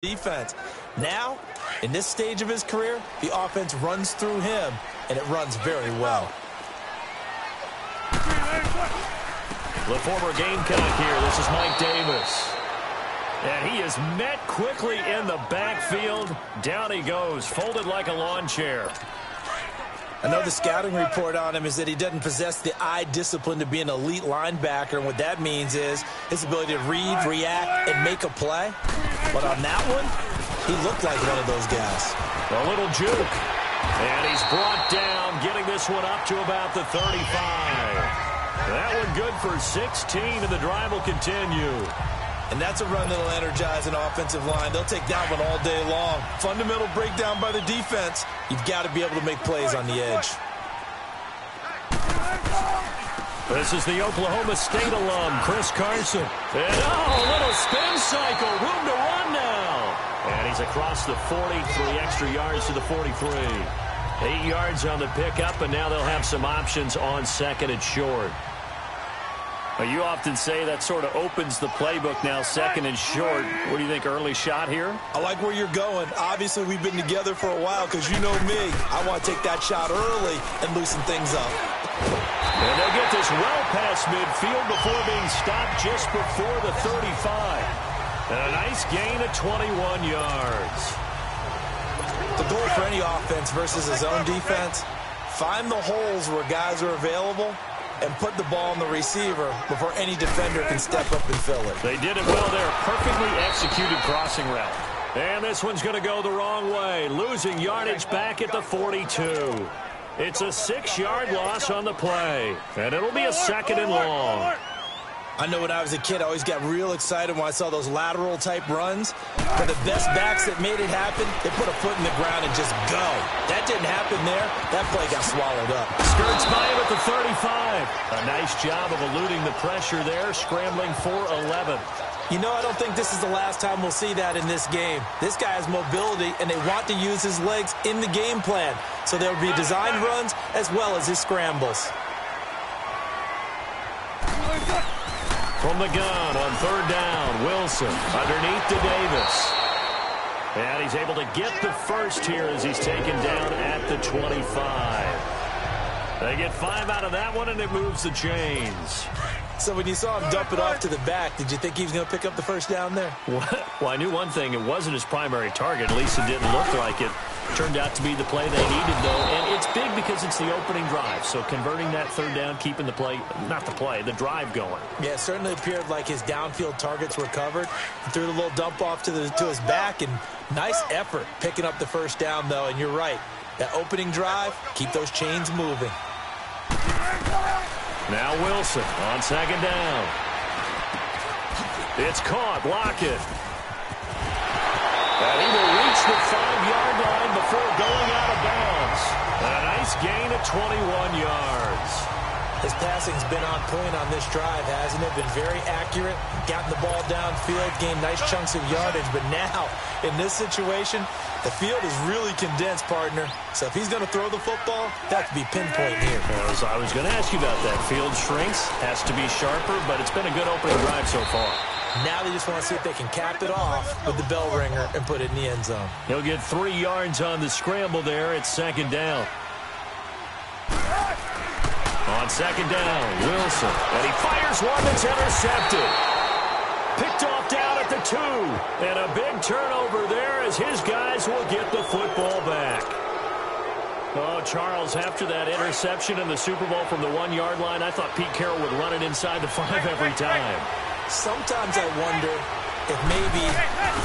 defense. Now, in this stage of his career, the offense runs through him, and it runs very well. The former Gamecock here. This is Mike Davis. And he is met quickly in the backfield. Down he goes, folded like a lawn chair. I know the scouting report on him is that he doesn't possess the eye discipline to be an elite linebacker, and what that means is his ability to read, react, and make a play. But on that one, he looked like one of those guys. A little juke. And he's brought down, getting this one up to about the 35. That one good for 16, and the drive will continue. And that's a run that'll energize an offensive line. They'll take that one all day long. Fundamental breakdown by the defense. You've got to be able to make plays on the edge. This is the Oklahoma State alum, Chris Carson. And a little spin cycle. Room to run now. And he's across the 40, 3 extra yards to the 43. 8 yards on the pickup, and now they'll have some options on second and short. You often say that sort of opens the playbook now, second and short. What do you think, early shot here? I like where you're going. Obviously, we've been together for a while because you know me. I want to take that shot early and loosen things up. And they get this well past midfield before being stopped just before the 35. And a nice gain of 21 yards. The goal for any offense versus his own defense, find the holes where guys are available and put the ball on the receiver before any defender can step up and fill it. They did it well there. Perfectly executed crossing route. And this one's going to go the wrong way. Losing yardage back at the 42. It's a 6-yard loss on the play. And it'll be a second and long. I know when I was a kid, I always got real excited when I saw those lateral-type runs. For the best backs that made it happen, they put a foot in the ground and just go. That didn't happen there. That play got swallowed up. Skirts by him at the 35. A nice job of eluding the pressure there, scrambling for 11. You know, I don't think this is the last time we'll see that in this game. This guy has mobility, and they want to use his legs in the game plan. So there will be designed runs as well as his scrambles. From the gun on third down, Wilson underneath to Davis. And he's able to get the first here as he's taken down at the 25. They get 5 out of that one, and it moves the chains. So when you saw him dump it off to the back, did you think he was going to pick up the first down there? Well, I knew one thing. It wasn't his primary target. At least it didn't look like it. Turned out to be the play they needed, though. And it's big because it's the opening drive. So converting that third down, keeping the play, not the play, the drive going. Yeah, it certainly appeared like his downfield targets were covered. He threw the little dump off to his back, and nice effort picking up the first down, though. And you're right. That opening drive, keep those chains moving. Now Wilson on second down. It's caught. Lockett. And he will reach the 5-yard line before going out of bounds. And a nice gain of 21 yards. His passing's been on point on this drive, hasn't it? Been very accurate, gotten the ball downfield, gained nice chunks of yardage. But now, in this situation, the field is really condensed, partner. So if he's going to throw the football, that could be pinpoint here. Well, I was going to ask you about that. Field shrinks, has to be sharper, but it's been a good opening drive so far. Now they just want to see if they can cap it off with the bell ringer and put it in the end zone. He'll get 3 yards on the scramble there at second down. On second down, Wilson. And he fires one that's intercepted. Picked off down at the 2. And a big turnover there as his guys will get the football back. Oh, Charles, after that interception in the Super Bowl from the 1-yard line, I thought Pete Carroll would run it inside the 5 every time. Sometimes I wonder if maybe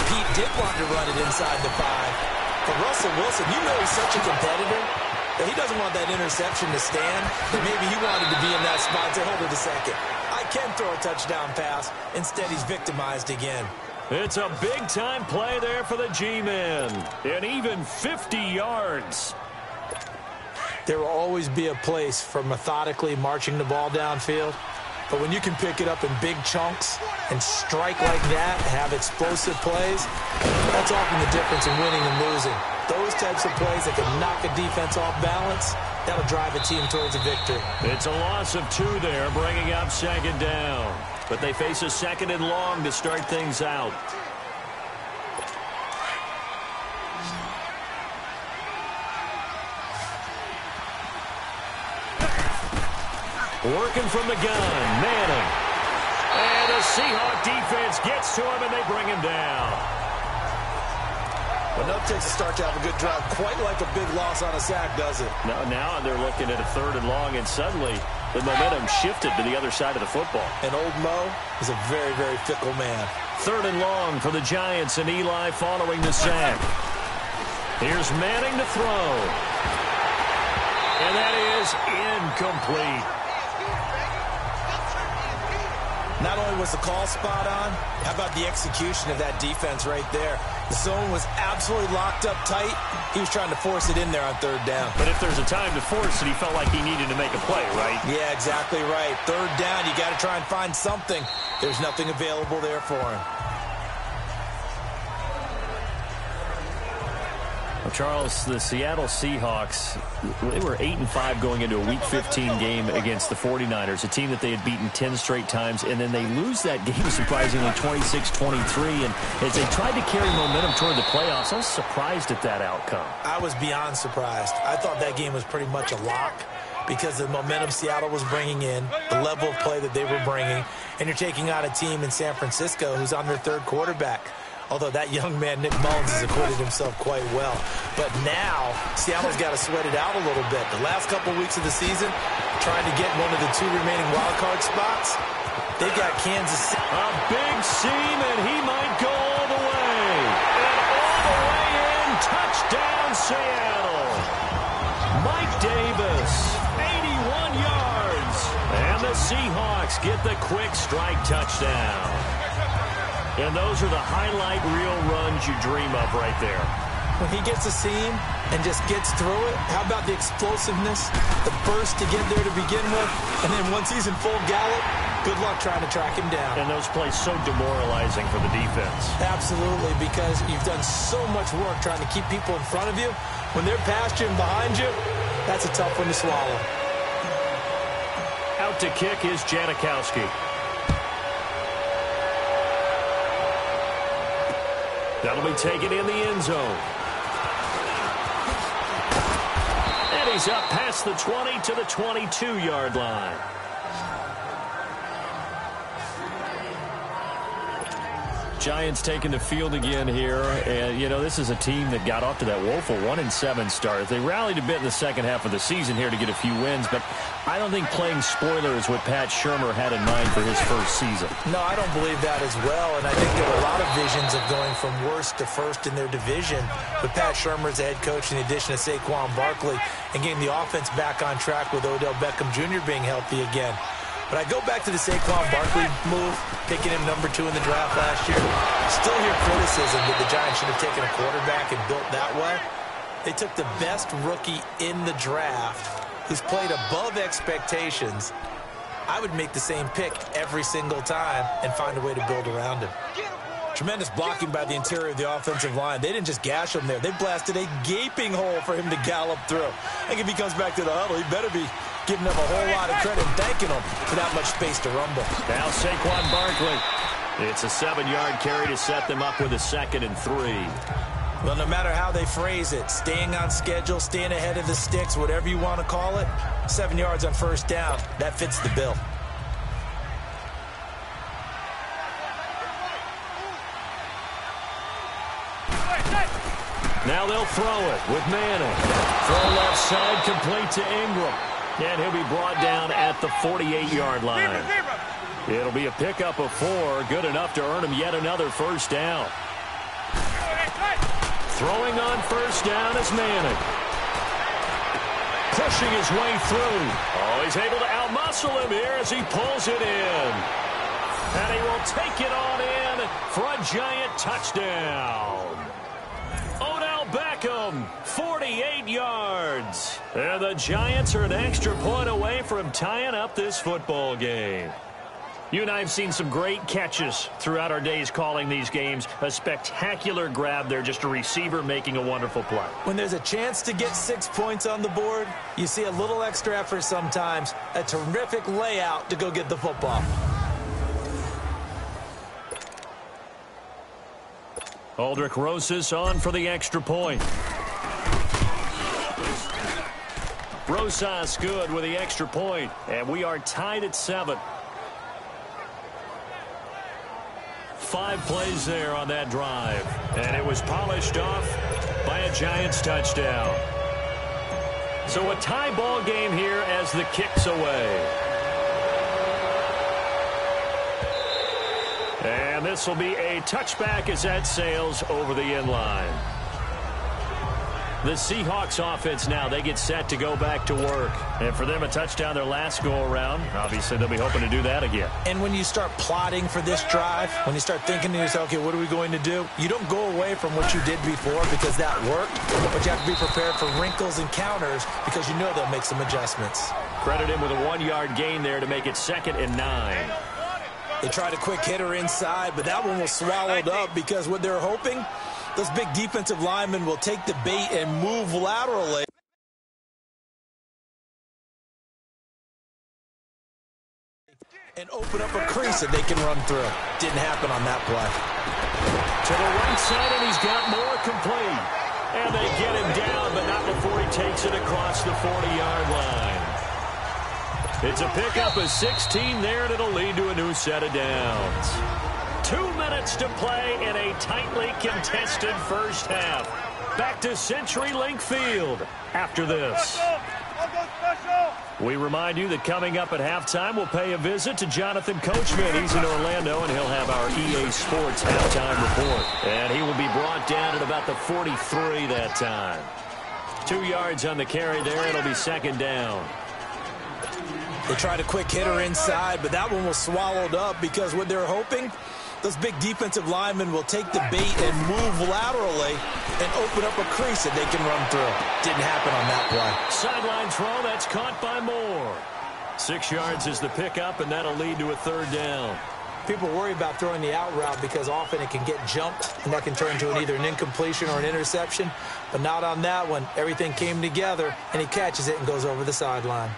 Pete did want to run it inside the 5. But Russell Wilson, you know he's such a competitor that he doesn't want that interception to stand. But maybe he wanted to be in that spot to hold it a second. I can throw a touchdown pass. Instead, he's victimized again. It's a big-time play there for the G-men. And even 50 yards. There will always be a place for methodically marching the ball downfield. But when you can pick it up in big chunks and strike like that, have explosive plays, that's often the difference in winning and losing. Those types of plays that can knock a defense off balance, that'll drive a team towards a victory. It's a loss of 2 there, bringing up second down. But they face a second and long to start things out. Working from the gun, Manning. And the Seahawk defense gets to him, and they bring him down. But no takes a start to have a good drive, quite like a big loss on a sack, does it? Now they're looking at a 3rd and long, and suddenly the momentum shifted to the other side of the football. And old Mo is a very, very fickle man. 3rd and long for the Giants, and Eli following the sack. Here's Manning to throw. And that is incomplete. Not only was the call spot on, how about the execution of that defense right there? The zone was absolutely locked up tight. He was trying to force it in there on 3rd down. But if there's a time to force it, he felt like he needed to make a play, right? Yeah, exactly right. 3rd down, you got to try and find something. There's nothing available there for him. Well, Charles, the Seattle Seahawks, they were 8-5 going into a Week 15 game against the 49ers, a team that they had beaten 10 straight times, and then they lose that game surprisingly 26-23. And as they tried to carry momentum toward the playoffs, I was surprised at that outcome. I was beyond surprised. I thought that game was pretty much a lock because of the momentum Seattle was bringing in, the level of play that they were bringing, and you're taking on a team in San Francisco who's on their 3rd quarterback. Although that young man, Nick Mullins, has acquitted himself quite well. But now, Seattle's got to sweat it out a little bit. The last couple weeks of the season, trying to get one of the 2 remaining wildcard spots, they've got Kansas City. A big seam, and he might go all the way. And all the way in, touchdown Seattle. Mike Davis, 81 yards. And the Seahawks get the quick strike touchdown. And those are the highlight reel runs you dream of right there. When he gets a seam and just gets through it, how about the explosiveness, the burst to get there to begin with, and then once he's in full gallop, good luck trying to track him down. And those plays so demoralizing for the defense. Absolutely, because you've done so much work trying to keep people in front of you. When they're past you and behind you, that's a tough one to swallow. Out to kick is Janikowski. That'll be taken in the end zone. And he's up past the 20 to the 22-yard line. Giants taking the field again here. And, you know, this is a team that got off to that woeful 1-7 start. They rallied a bit in the second half of the season here to get a few wins, but I don't think playing spoiler is what Pat Shurmur had in mind for his first season. No, I don't believe that as well, and I think there were a lot of visions of going from worst to first in their division with Pat Shurmur as the head coach in the addition of Saquon Barkley and getting the offense back on track with Odell Beckham Jr. being healthy again. But I go back to the Saquon Barkley move, picking him number 2 in the draft last year. Still hear criticism that the Giants should have taken a quarterback and built that way. They took the best rookie in the draft who's played above expectations. I would make the same pick every single time and find a way to build around him. Tremendous blocking by the interior of the offensive line. They didn't just gash him there. They blasted a gaping hole for him to gallop through. I think if he comes back to the huddle, he better be giving them a whole lot of credit and thanking them for that much space to rumble. Now Saquon Barkley. It's a 7-yard carry to set them up with a 2nd and 3. Well, no matter how they phrase it, staying on schedule, staying ahead of the sticks, whatever you want to call it, 7 yards on first down, that fits the bill. Now they'll throw it with Manning. Throw left side, complete to Ingram. And he'll be brought down at the 48-yard line. It'll be a pickup of 4, good enough to earn him yet another first down. Throwing on first down is Manning. Pushing his way through. Oh, he's able to outmuscle him here as he pulls it in. And he will take it on in for a giant touchdown. Odell Beckham, 48 yards. And the Giants are an extra point away from tying up this football game. You and I have seen some great catches throughout our days calling these games. A spectacular grab there, just a receiver making a wonderful play. When there's a chance to get 6 points on the board, you see a little extra effort sometimes, a terrific layout to go get the football. Aldrich Rosas on for the extra point. Rosas good with the extra point, and we are tied at 7. 5 plays there on that drive, and it was polished off by a Giants touchdown. So a tie ball game here as the kick's away. And this will be a touchback as that sails over the end line. The Seahawks offense now, they get set to go back to work. And for them, a touchdown their last go-around. Obviously, they'll be hoping to do that again. And when you start plotting for this drive, when you start thinking to yourself, okay, what are we going to do? You don't go away from what you did before because that worked, but you have to be prepared for wrinkles and counters because you know they'll make some adjustments. Credit him with a 1-yard gain there to make it 2nd and 9. They tried a quick hitter inside, but that one was swallowed up because what they're hoping, those big defensive linemen will take the bait and move laterally. And open up a crease that they can run through. Didn't happen on that play. To the right side, and he's got more complete. And they get him down, but not before he takes it across the 40-yard line. It's a pickup of 16 there, and it'll lead to a new set of downs. 2 minutes to play in a tightly contested first half. Back to CenturyLink Field after this. We remind you that coming up at halftime, we'll pay a visit to Jonathan Coachman. He's in Orlando, and he'll have our EA Sports halftime report. And he will be brought down at about the 43 that time. 2 yards on the carry there. It'll be 2nd down. They tried a quick hitter inside, but that one was swallowed up because what they're hoping, those big defensive linemen will take the bait and move laterally and open up a crease that they can run through. Didn't happen on that play. Sideline throw, that's caught by Moore. 6 yards is the pickup, and that'll lead to a 3rd down. People worry about throwing the out route because often it can get jumped, and that can turn into either an incompletion or an interception. But not on that one. Everything came together, and he catches it and goes over the sideline.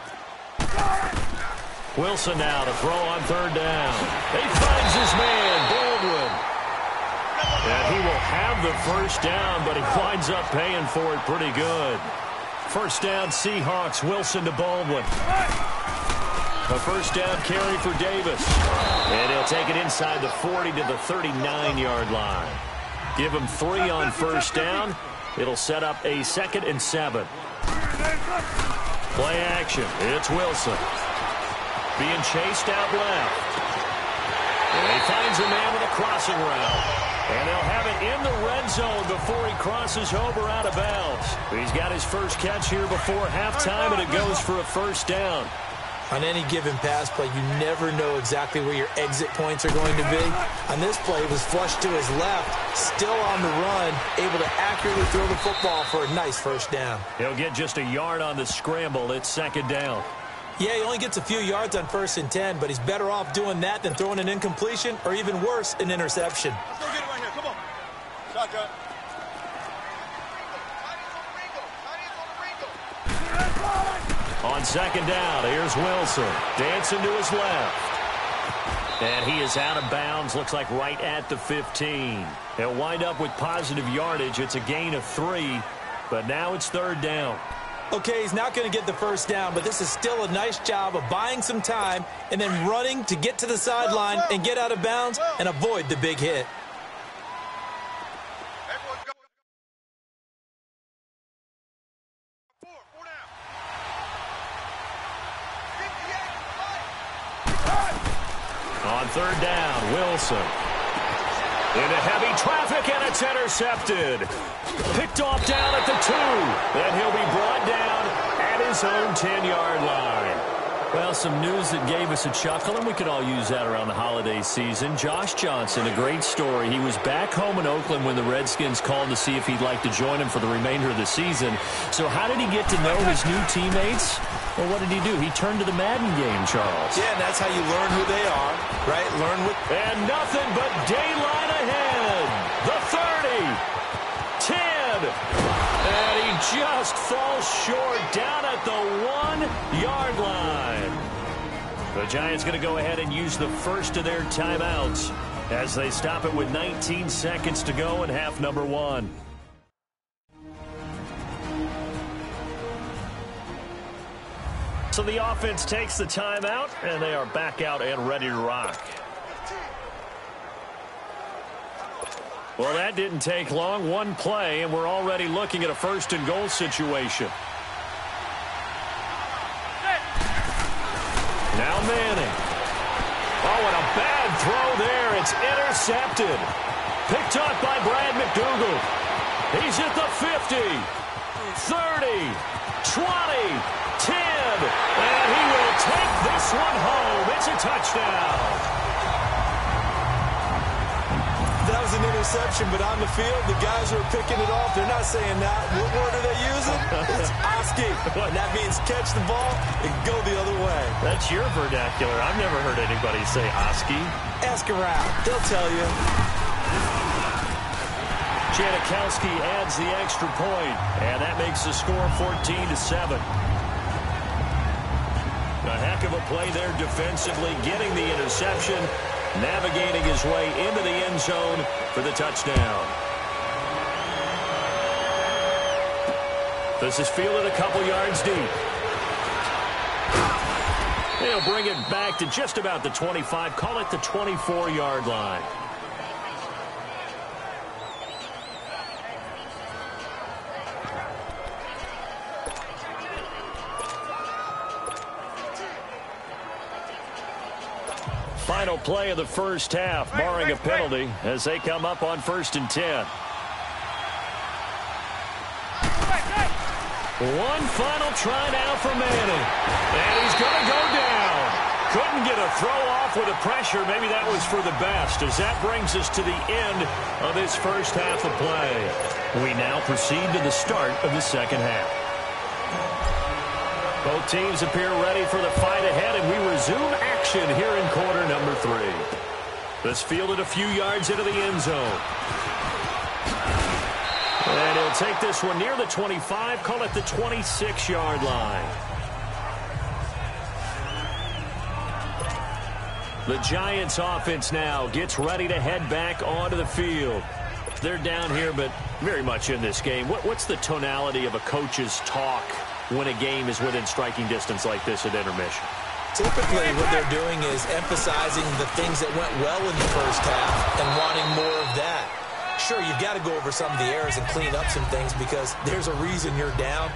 Wilson now to throw on 3rd down. He finds his man, Baldwin. And he will have the 1st down, but he winds up paying for it pretty good. 1st down, Seahawks. Wilson to Baldwin. A 1st down carry for Davis. And he'll take it inside the 40 to the 39-yard line. Give him 3 on 1st down. It'll set up a 2nd and 7. Play action. It's Wilson. Being chased out left. And he finds a man with a crossing route. And they'll have it in the red zone before he crosses over out of bounds. He's got his first catch here before halftime, and it goes for a 1st down. On any given pass play, you never know exactly where your exit points are going to be. On this play, it was flushed to his left, still on the run, able to accurately throw the football for a nice 1st down. He'll get just a yard on the scramble. It's 2nd down. Yeah, he only gets a few yards on 1st and 10, but he's better off doing that than throwing an incompletion or even worse, an interception. Let's go get it right here. Come on. Shotgun. On 2nd down, here's Wilson. Dancing to his left. And he is out of bounds, looks like right at the 15. He'll wind up with positive yardage. It's a gain of 3, but now it's 3rd down. Okay, he's not going to get the 1st down, but this is still a nice job of buying some time and then running to get to the sideline and get out of bounds and avoid the big hit. On 3rd down, Wilson. Into heavy traffic, and it's intercepted. Picked off down at the 2. Then he'll be brought down at his own 10-yard line. Well, some news that gave us a chuckle, and we could all use that around the holiday season. Josh Johnson, a great story. He was back home in Oakland when the Redskins called to see if he'd like to join him for the remainder of the season. So how did he get to know his new teammates? Well, what did he do? He turned to the Madden game, Charles. Yeah, and that's how you learn who they are, right? Learn what... And nothing but daylight ahead. The 30. 10. And he just falls short down at the 1-yard line. The Giants going to go ahead and use the first of their timeouts as they stop it with 19 seconds to go in half number 1. So the offense takes the timeout, and they are back out and ready to rock. Well, that didn't take long. One play, and we're already looking at a first-and-goal situation. Now Manning. Oh, and a bad throw there. It's intercepted. Picked up by Brad McDougal. He's at the 50, 30, 20, 10, and he will take this one home. It's a touchdown. That was an interception, but on the field, the guys who are picking it off, they're not saying that. What word are they using? It's Oski. And that means catch the ball and go the other way. That's your vernacular. I've never heard anybody say Oski. Ask around. They'll tell you. Janikowski adds the extra point, and that makes the score 14-7. A heck of a play there defensively, getting the interception, navigating his way into the end zone for the touchdown. This is fielded a couple yards deep. They'll bring it back to just about the 25, call it the 24-yard line. Final play of the first half, barring a penalty, as they come up on 1st and 10. One final try now for Manning. And he's going to go down. Couldn't get a throw off with the pressure. Maybe that was for the best, as that brings us to the end of this first half of play. We now proceed to the start of the second half. Both teams appear ready for the fight ahead, and we resume action here in quarter number 3. This fielded a few yards into the end zone. And he'll take this one near the 25, call it the 26-yard line. The Giants offense now gets ready to head back onto the field. They're down here, but very much in this game. What's the tonality of a coach's talk when a game is within striking distance like this at intermission? Typically, what they're doing is emphasizing the things that went well in the first half and wanting more of that. Sure, you've got to go over some of the errors and clean up some things because there's a reason you're down.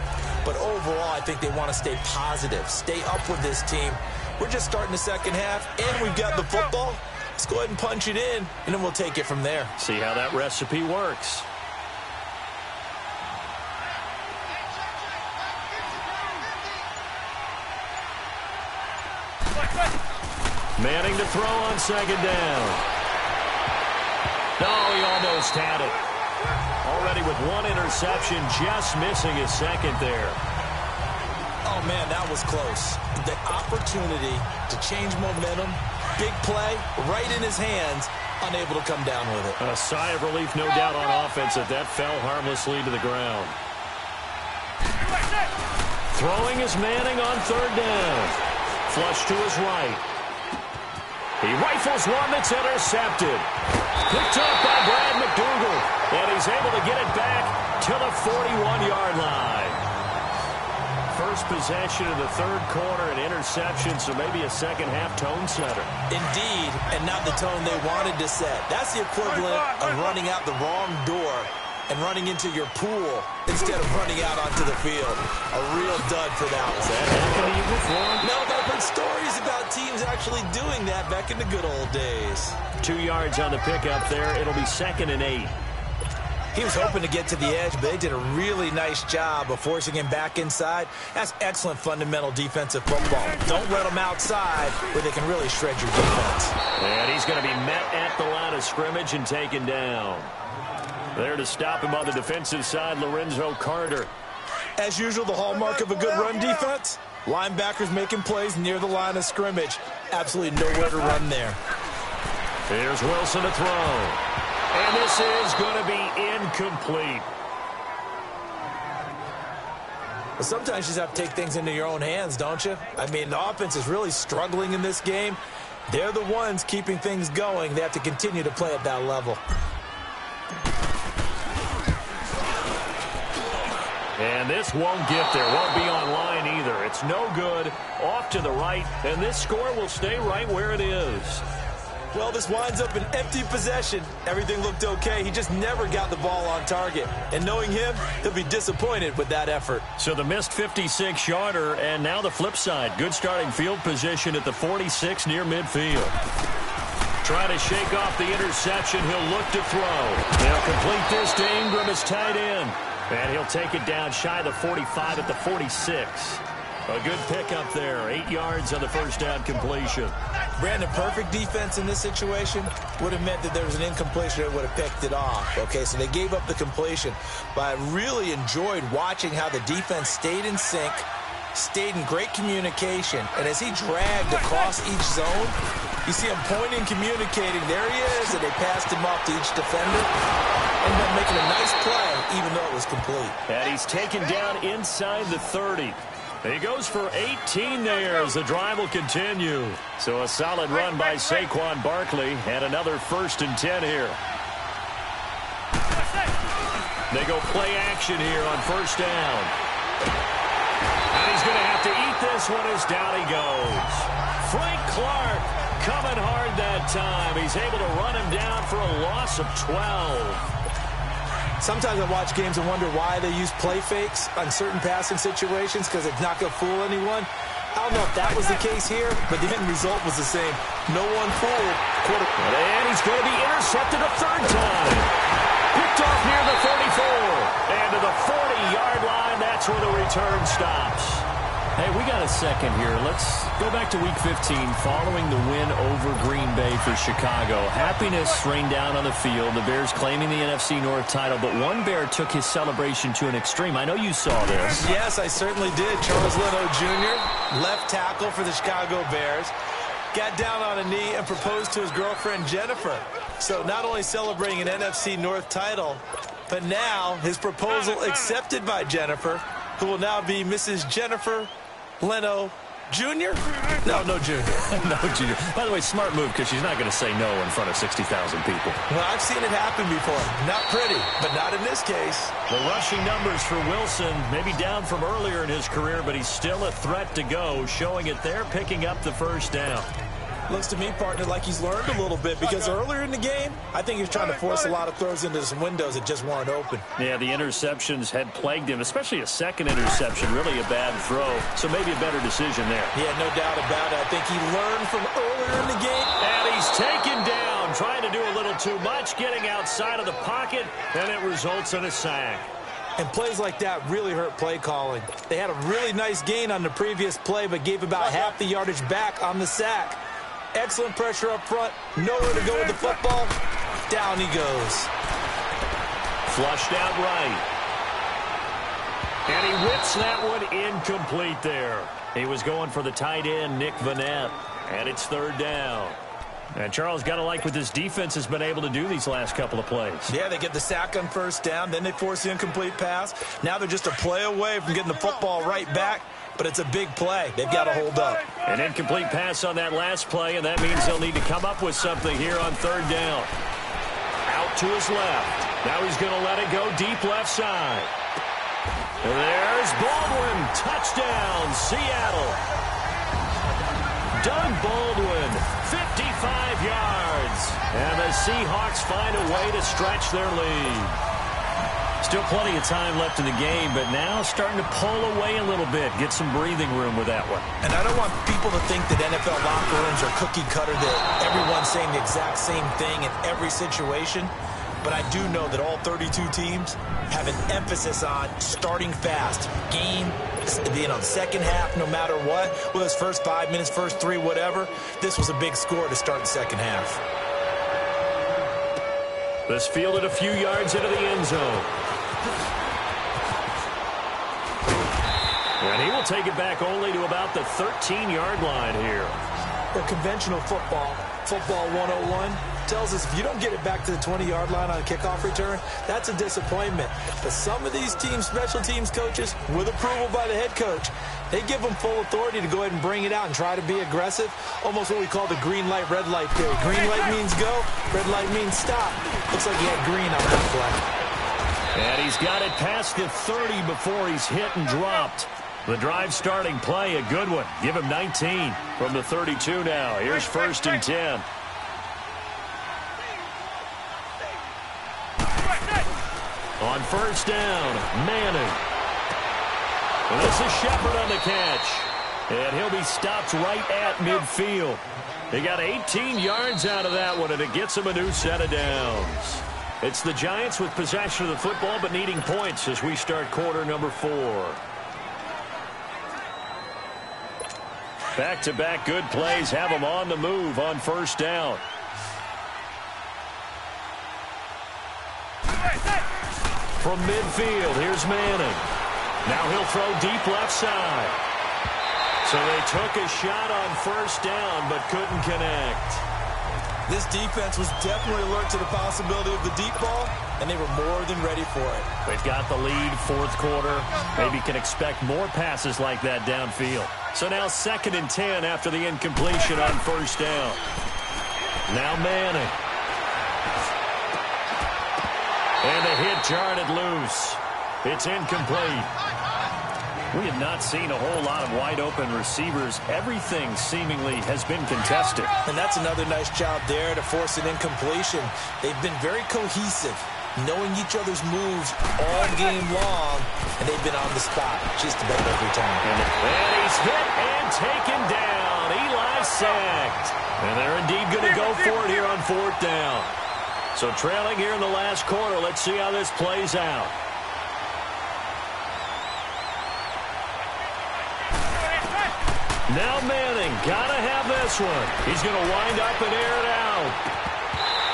But overall, I think they want to stay positive, stay up with this team. We're just starting the second half, and we've got the football. Let's go ahead and punch it in, and then we'll take it from there. See how that recipe works. Manning to throw on second down. No, he almost had it. Already with one interception, just missing his second there. Oh, man, that was close. The opportunity to change momentum, big play, right in his hands, unable to come down with it. A sigh of relief, no doubt, on offense that fell harmlessly to the ground. Throwing is Manning on third down. Flush to his right. He rifles one that's intercepted. Picked up by Brad McDougal. And he's able to get it back to the 41-yard line. First possession of the third quarter, an interception, so maybe a second-half tone setter. Indeed, and not the tone they wanted to set. That's the equivalent of running out the wrong door and running into your pool instead of running out onto the field. A real dud for that one. Has that happened to you before? No, but I've heard stories about teams actually doing that back in the good old days. 2 yards on the pickup there. It'll be 2nd and 8. He was hoping to get to the edge, but they did a really nice job of forcing him back inside. That's excellent fundamental defensive football. Don't let them outside where they can really shred your defense. And he's going to be met at the line of scrimmage and taken down. There to stop him on the defensive side, Lorenzo Carter. As usual, the hallmark of a good run defense, linebackers making plays near the line of scrimmage. Absolutely nowhere to run there. Here's Wilson to throw. And this is going to be incomplete. Well, sometimes you just have to take things into your own hands, don't you? I mean, the offense is really struggling in this game. They're the ones keeping things going. They have to continue to play at that level. And this won't get there, won't be online either. It's no good, off to the right, and this score will stay right where it is. Well, this winds up an empty possession. Everything looked okay. He just never got the ball on target. And knowing him, he'll be disappointed with that effort. So the missed 56-yarder, and now the flip side. Good starting field position at the 46 near midfield. Trying to shake off the interception. He'll look to throw. They'll complete this to Ingram as tight end. And he'll take it down shy of the 45 at the 46. A good pickup there. 8 yards on the first down completion. Brandon, perfect defense in this situation would have meant that there was an incompletion that would have picked it off. Okay, so they gave up the completion. But I really enjoyed watching how the defense stayed in sync, stayed in great communication, and as he dragged across each zone, you see him pointing, communicating. There he is, and they passed him off to each defender. Ended up making a nice play, even though it was complete. And he's taken down inside the 30. He goes for 18 there as the drive will continue. So a solid run by Saquon Barkley and another 1st and 10 here. They go play action here on 1st down. And he's going to have to eat this one as down he goes. Frank Clark coming hard that time. He's able to run him down for a loss of 12. Sometimes I watch games and wonder why they use play fakes on certain passing situations because it's not going to fool anyone. I don't know if that was the case here, but the end result was the same. No one fooled. And he's going to be intercepted a 3rd time. Picked off near the 34. And to the 40-yard line, that's where the return stops. Hey, we got a second here. Let's go back to Week 15 following the win over Green Bay for Chicago. Happiness rained down on the field. The Bears claiming the NFC North title, but one Bear took his celebration to an extreme. I know you saw this. Yes, I certainly did. Charles Leno Jr., left tackle for the Chicago Bears, got down on a knee and proposed to his girlfriend Jennifer. So not only celebrating an NFC North title, but now his proposal accepted by Jennifer, who will now be Mrs. Jennifer Leno Jr.? No Jr. No Jr. By the way, smart move because she's not going to say no in front of 60,000 people. Well, I've seen it happen before. Not pretty, but not in this case. The rushing numbers for Wilson, maybe down from earlier in his career, but he's still a threat to go, showing it there, picking up the 1st down. Looks to me, partner, like he's learned a little bit because earlier in the game, I think he was trying to force a lot of throws into some windows that just weren't open. Yeah, the interceptions had plagued him, especially a second interception, really a bad throw. So maybe a better decision there. Yeah, no doubt about it. I think he learned from earlier in the game. And he's taken down, trying to do a little too much, getting outside of the pocket, and it results in a sack. And plays like that really hurt play calling. They had a really nice gain on the previous play, but gave about half the yardage back on the sack. Excellent pressure up front. Nowhere to go with the football. Down he goes. Flushed out right. And he whips that one incomplete there. He was going for the tight end, Nick Vanette. And it's 3rd down. And Charles, got to like what this defense has been able to do these last couple of plays. Yeah, they get the sack on 1st down. Then they force the incomplete pass. Now they're just a play away from getting the football right back. But it's a big play. They've got to hold up. An incomplete pass on that last play, and that means they'll need to come up with something here on 3rd down. Out to his left. Now he's going to let it go deep left side. There's Baldwin. Touchdown, Seattle. Doug Baldwin, 55 yards. And the Seahawks find a way to stretch their lead. Still plenty of time left in the game, but now starting to pull away a little bit, get some breathing room with that one. And I don't want people to think that NFL locker rooms are cookie cutter, that everyone's saying the exact same thing in every situation. But I do know that all 32 teams have an emphasis on starting fast. Game, second half, no matter what. Whether it's first 5 minutes, first 3, whatever. This was a big score to start the second half. This fielded a few yards into the end zone. And he will take it back only to about the 13-yard line here. The conventional football 101, tells us if you don't get it back to the 20-yard line on a kickoff return, that's a disappointment. But some of these teams, special teams coaches, with approval by the head coach, they give them full authority to go ahead and bring it out and try to be aggressive. Almost what we call the green light, red light theory. Green light means go, red light means stop. Looks like he had green on that play. And he's got it past the 30 before he's hit and dropped. The drive starting play, a good one. Give him 19 from the 32 now. Here's 1st and 10. On 1st down, Manning. And this is Shepard on the catch. And he'll be stopped right at midfield. They got 18 yards out of that one, and it gets him a new set of downs. It's the Giants with possession of the football but needing points as we start quarter number 4. Back-to-back good plays have them on the move on 1st down. From midfield, here's Manning. Now he'll throw deep left side. So they took a shot on 1st down but couldn't connect. This defense was definitely alert to the possibility of the deep ball, and they were more than ready for it. They've got the lead, 4th quarter. Maybe can expect more passes like that downfield. So now 2nd and 10 after the incompletion on 1st down. Now Manning. And the hit jarred it loose. It's incomplete. We have not seen a whole lot of wide-open receivers. Everything seemingly has been contested. And that's another nice job there to force an incompletion. They've been very cohesive, knowing each other's moves all game long, and they've been on the spot just about every time. And he's hit and taken down. Eli sacked. And they're indeed going to go for it here on 4th down. So trailing here in the last quarter, let's see how this plays out. Now Manning, gotta have this one. He's going to wind up and air it out.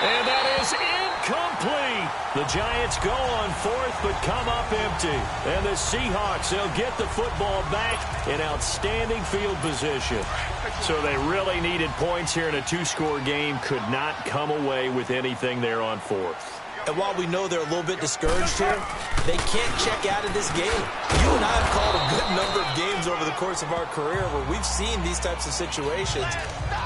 And that is incomplete. The Giants go on 4th but come up empty. And the Seahawks, they'll get the football back in outstanding field position. So they really needed points here in a 2-score game. Could not come away with anything there on 4th. And while we know they're a little bit discouraged here, they can't check out of this game. You and I have called a good number of games over the course of our career where we've seen these types of situations.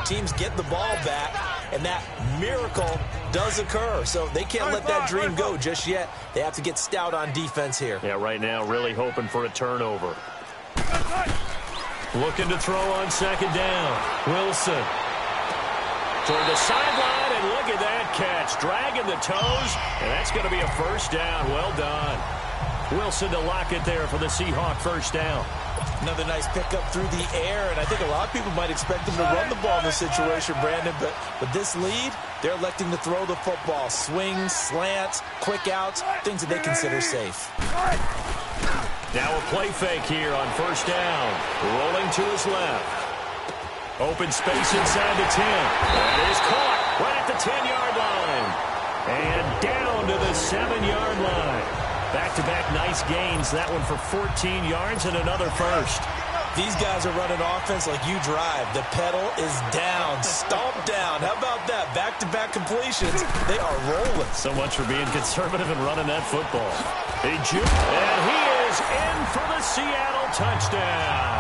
Teams get the ball back, and that miracle does occur. So they can't let that dream go just yet. They have to get stout on defense here. Yeah, right now really hoping for a turnover. Looking to throw on 2nd down. Wilson. Toward the sideline, and look at that catch. Dragging the toes, and that's going to be a 1st down. Well done. Wilson to lock it there for the Seahawk 1st down. Another nice pickup through the air, and I think a lot of people might expect them to run the ball in this situation, Brandon, but with this lead, they're electing to throw the football. Swings, slants, quick outs, things that they consider safe. Now a play fake here on 1st down. Rolling to his left. Open space inside the 10. That is caught right at the 10-yard line. And down to the 7-yard line. Back-to-back nice gains. That one for 14 yards and another 1st. These guys are running offense like you drive. The pedal is down, stomp down. How about that? Back-to-back completions. They are rolling. So much for being conservative and running that football. And he is in for the Seattle touchdown.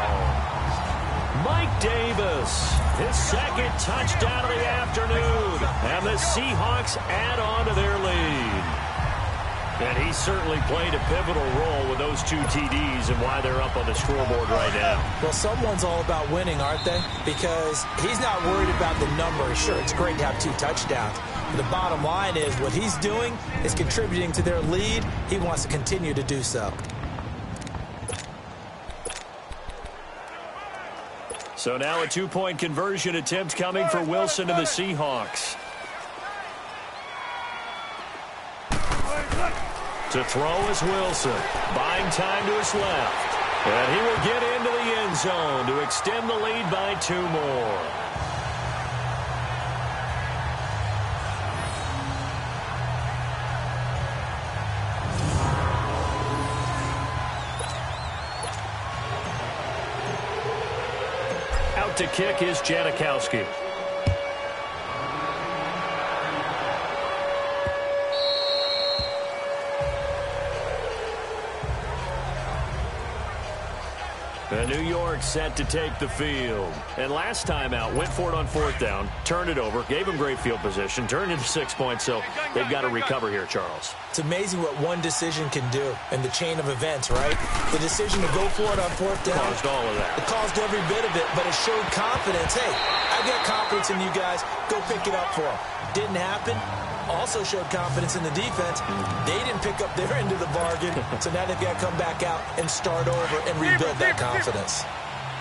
Mike Davis, his 2nd touchdown of the afternoon. And the Seahawks add on to their lead. And he certainly played a pivotal role with those 2 TDs and why they're up on the scoreboard right now. Well, someone's all about winning, aren't they? Because he's not worried about the numbers. Sure, it's great to have 2 touchdowns. But the bottom line is what he's doing is contributing to their lead. He wants to continue to do so. So now a 2-point conversion attempt coming for Wilson and the Seahawks. To throw is Wilson. Buying time to his left. And he will get into the end zone to extend the lead by 2 more. Out to kick is Janikowski. New York set to take the field. And last time out, went for it on 4th down, turned it over, gave them great field position, turned into 6 points, so they've got to recover here, Charles. It's amazing what one decision can do in the chain of events, right? The decision to go for it on 4th down. Caused all of that. It caused every bit of it, but it showed confidence. Hey, I've got confidence in you guys. Go pick it up for them. Didn't happen. Also showed confidence in the defense. They didn't pick up their end of the bargain, so now they've got to come back out and start over and rebuild that confidence.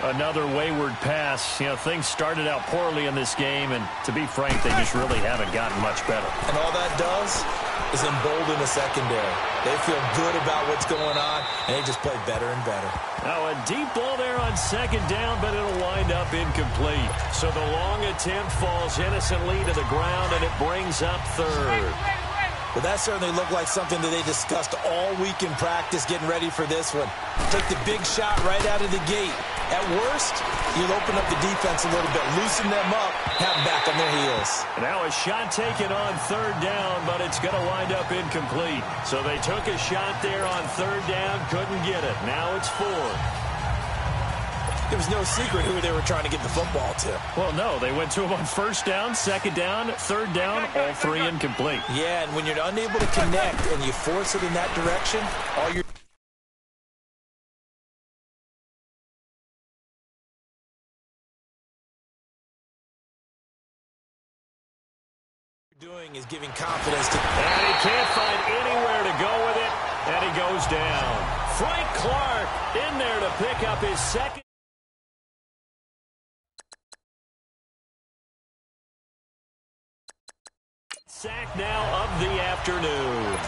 Another wayward pass. You know, things started out poorly in this game, and to be frank, they just really haven't gotten much better. And all that does is embolden the secondary. They feel good about what's going on, and they just play better and better. Now, a deep ball there on 2nd down, but it'll wind up incomplete. So the long attempt falls innocently to the ground, and it brings up 3rd. Well, that certainly looked like something that they discussed all week in practice, getting ready for this one. Take the big shot right out of the gate. At worst, you'll open up the defense a little bit, loosen them up, have them back on their heels. Now a shot taken on 3rd down, but it's going to wind up incomplete. So they took a shot there on 3rd down, couldn't get it. Now it's 4th. There was no secret who they were trying to get the football to. Well, no, they went to him on 1st down, 2nd down, 3rd down, all 3 incomplete. Yeah, and when you're unable to connect and you force it in that direction, all you're doing is giving confidence to... And he can't find anywhere to go with it, and he goes down. Frank Clark in there to pick up his 2nd. Sack now of the afternoon.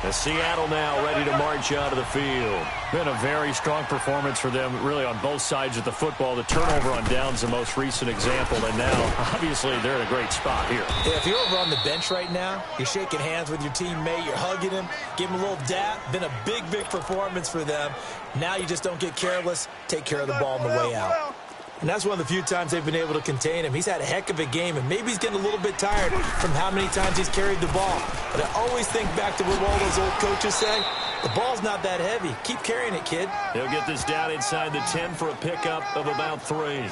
As Seattle now ready to march out of the field. Been a very strong performance for them, really, on both sides of the football. The turnover on downs, the most recent example, and now, obviously, they're in a great spot here. Yeah, if you're over on the bench right now, you're shaking hands with your teammate, you're hugging him, give him a little dap. Been a big, big performance for them. Now you just don't get careless. Take care of the ball on the way out. And that's one of the few times they've been able to contain him. He's had a heck of a game, and maybe he's getting a little bit tired from how many times he's carried the ball. But I always think back to what all those old coaches say. The ball's not that heavy. Keep carrying it, kid. He'll get this down inside the 10 for a pickup of about 3.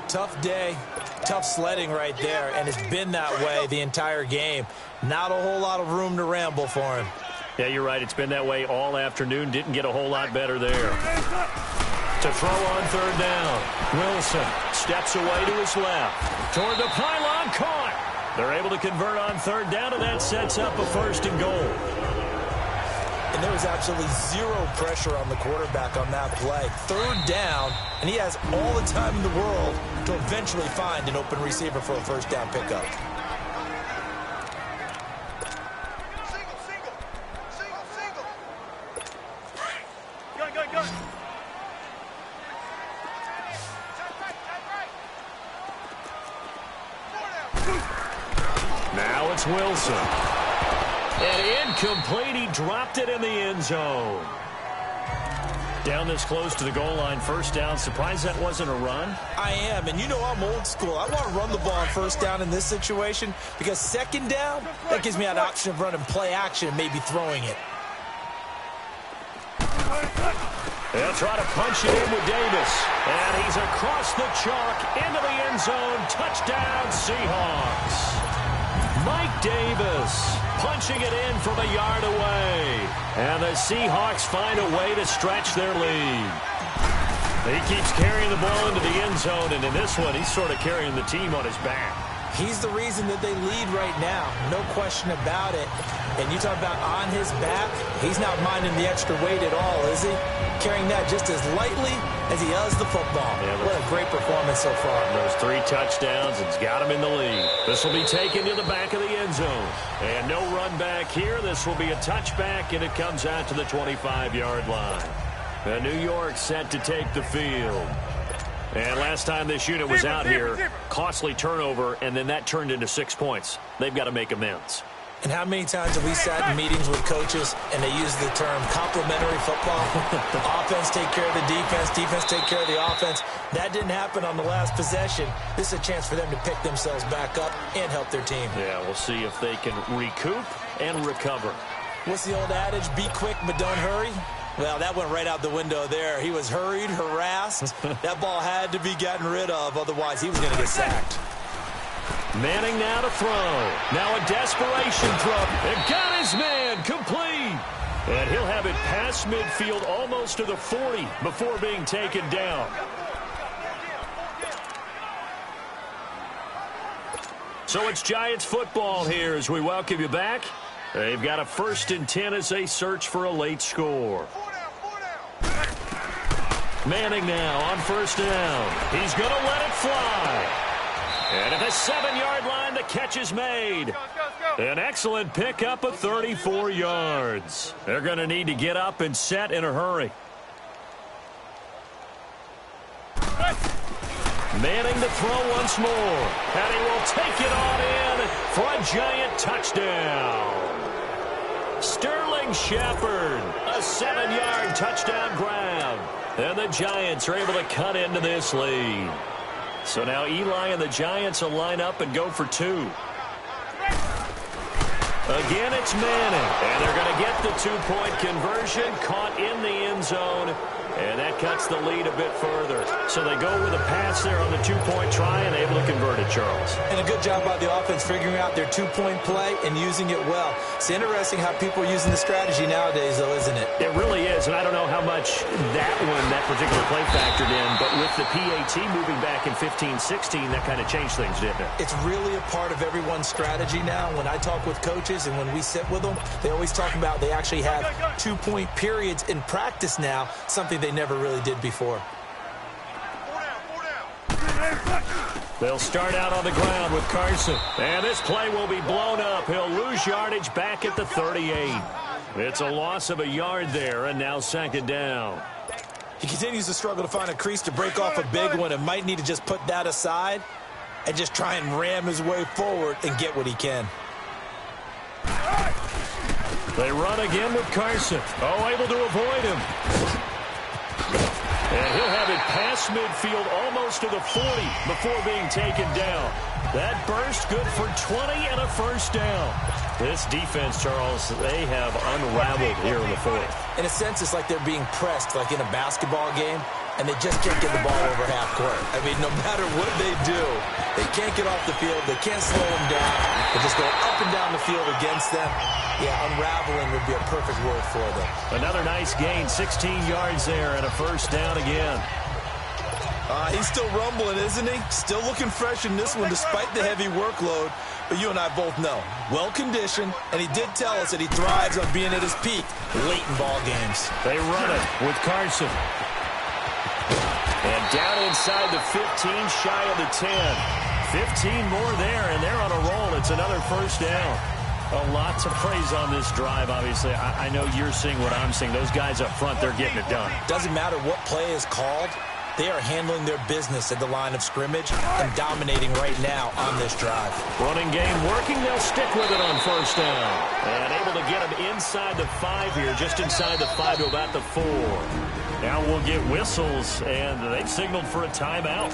Tough day, tough sledding right there, and it's been that way the entire game. Not a whole lot of room to ramble for him. Yeah, you're right. It's been that way all afternoon. Didn't get a whole lot better there. To throw on 3rd down. Wilson steps away to his left. Toward the pylon, caught. They're able to convert on 3rd down, and that sets up a 1st and goal. And there was absolutely zero pressure on the quarterback on that play. 3rd down, and he has all the time in the world to eventually find an open receiver for a 1st down pickup. Now it's Wilson. And incomplete. He dropped it in the end zone. Down this close to the goal line, 1st down. Surprised that wasn't a run? I am, and you know I'm old school. I want to run the ball on 1st down in this situation because 2nd down, that gives me an option of running play action and maybe throwing it. They'll try to punch it in with Davis. And he's across the chalk into the end zone. Touchdown, Seahawks. Mike Davis punching it in from a yard away. And the Seahawks find a way to stretch their lead. He keeps carrying the ball into the end zone, and in this one, he's sort of carrying the team on his back. He's the reason that they lead right now. No question about it. And you talk about on his back, he's not minding the extra weight at all, is he? Carrying that just as lightly as he does the football. Yeah, what a great performance so far. Those 3 touchdowns, it's got him in the lead. This will be taken to the back of the end zone. And no run back here. This will be a touchback, and it comes out to the 25-yard line. And New York set to take the field. And last time this unit was out here, costly turnover, and then that turned into 6 points. They've got to make amends. And how many times have we sat in meetings with coaches and they use the term complementary football? The offense take care of the defense, defense take care of the offense. That didn't happen on the last possession. This is a chance for them to pick themselves back up and help their team. Yeah, we'll see if they can recoup and recover. What's the old adage? Be quick, but don't hurry. Well, that went right out the window there. He was hurried, harassed. That ball had to be gotten rid of, otherwise he was going to get sacked. Manning now to throw. Now a desperation throw. And got his man complete. And he'll have it past midfield almost to the 40 before being taken down. So it's Giants football here as we welcome you back. They've got a 1st and 10 as they search for a late score. Manning now on 1st down. He's going to let it fly. And at the 7-yard line, the catch is made. An excellent pickup of 34 yards. They're going to need to get up and set in a hurry. Manning to throw once more. And he will take it on in for a Giant touchdown. Sterling Shepard, a 7-yard touchdown grab. And the Giants are able to cut into this lead. So now Eli and the Giants will line up and go for 2. Again, it's Manning. And they're going to get the 2-point conversion, caught in the end zone. And that cuts the lead a bit further. So they go with a pass there on the 2-point try and able to convert it, Charles. And a good job by the offense figuring out their 2-point play and using it well. It's interesting how people are using the strategy nowadays, though, isn't it? It really is, and I don't know how much that particular play factored in, but with the PAT moving back in 15-16, that kind of changed things, didn't it? It's really a part of everyone's strategy now. When I talk with coaches and when we sit with them, they always talk about they actually have 2-point periods in practice now, something they never really did before. They'll start out on the ground with Carson. And this play will be blown up. He'll lose yardage back at the 38. It's a loss of a yard there, and now 2nd down. He continues to struggle to find a crease to break off a big one and might need to just put that aside and just try and ram his way forward and get what he can. They run again with Carson. Oh, able to avoid him. And he'll have it past midfield almost to the 40 before being taken down. That burst good for 20 and a 1st down. This defense, Charles, they have unraveled here in the 4th. In a sense, it's like they're being pressed, like in a basketball game, and they just can't get the ball over half court. I mean, no matter what they do, they can't get off the field. They can't slow them down. They just go up and down the field against them. Yeah, unraveling would be a perfect word for them. Another nice gain, 16 yards there, and a 1st down again. He's still rumbling, isn't he? Still looking fresh in this one despite the heavy workload. But you and I both know, well-conditioned, and he did tell us that he thrives on being at his peak late in ball games. They run it with Carson. And down inside the 15, shy of the 10. 15 more there, and they're on a roll. It's another 1st down. A lot to praise on this drive, obviously. I know you're seeing what I'm seeing. Those guys up front, they're getting it done. Doesn't matter what play is called. They are handling their business at the line of scrimmage and dominating right now on this drive. Running game working. They'll stick with it on 1st down. And able to get them inside the 5 here, just inside the 5 to about the 4. Now we'll get whistles, and they've signaled for a timeout.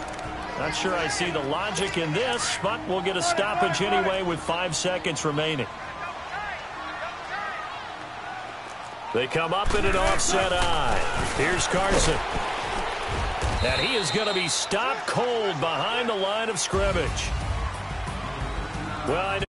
Not sure I see the logic in this, but we'll get a stoppage anyway with 5 seconds remaining. They come up in an offset eye. Here's Carson. And he is going to be stopped cold behind the line of scrimmage. Well,